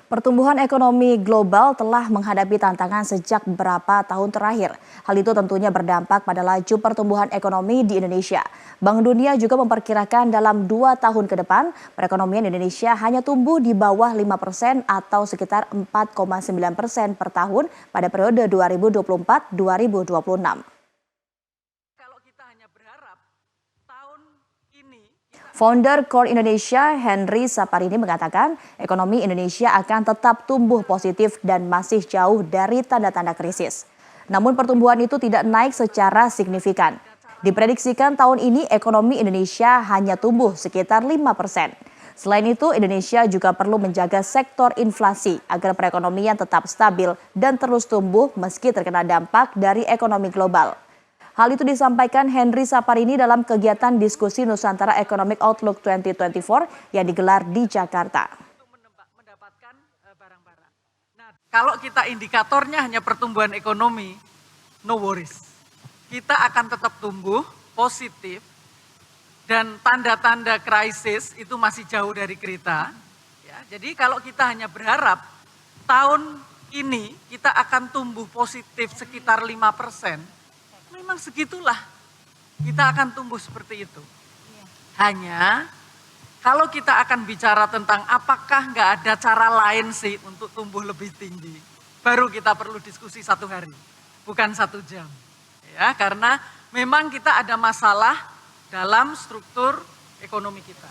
Pertumbuhan ekonomi global telah menghadapi tantangan sejak beberapa tahun terakhir. Hal itu tentunya berdampak pada laju pertumbuhan ekonomi di Indonesia. Bank Dunia juga memperkirakan dalam 2 tahun ke depan, perekonomian Indonesia hanya tumbuh di bawah 5% atau sekitar 4,9% per tahun pada periode 2024-2026. Kalau kita hanya berharap tahun ini Founder Core Indonesia, Henry Saparini mengatakan ekonomi Indonesia akan tetap tumbuh positif dan masih jauh dari tanda-tanda krisis. Namun pertumbuhan itu tidak naik secara signifikan. Diprediksikan tahun ini ekonomi Indonesia hanya tumbuh sekitar 5%. Selain itu, Indonesia juga perlu menjaga sektor inflasi agar perekonomian tetap stabil dan terus tumbuh meski terkena dampak dari ekonomi global. Hal itu disampaikan Henry Saparini dalam kegiatan diskusi Nusantara Economic Outlook 2024 yang digelar di Jakarta. Mendapatkan barang-barang. Nah, kalau kita indikatornya hanya pertumbuhan ekonomi, no worries. Kita akan tetap tumbuh positif dan tanda-tanda krisis itu masih jauh dari kita. Ya, jadi kalau kita hanya berharap tahun ini kita akan tumbuh positif sekitar 5%, memang segitulah kita akan tumbuh seperti itu. Hanya kalau kita akan bicara tentang apakah nggak ada cara lain sih untuk tumbuh lebih tinggi, baru kita perlu diskusi 1 hari, bukan 1 jam. Ya, karena memang kita ada masalah dalam struktur ekonomi kita.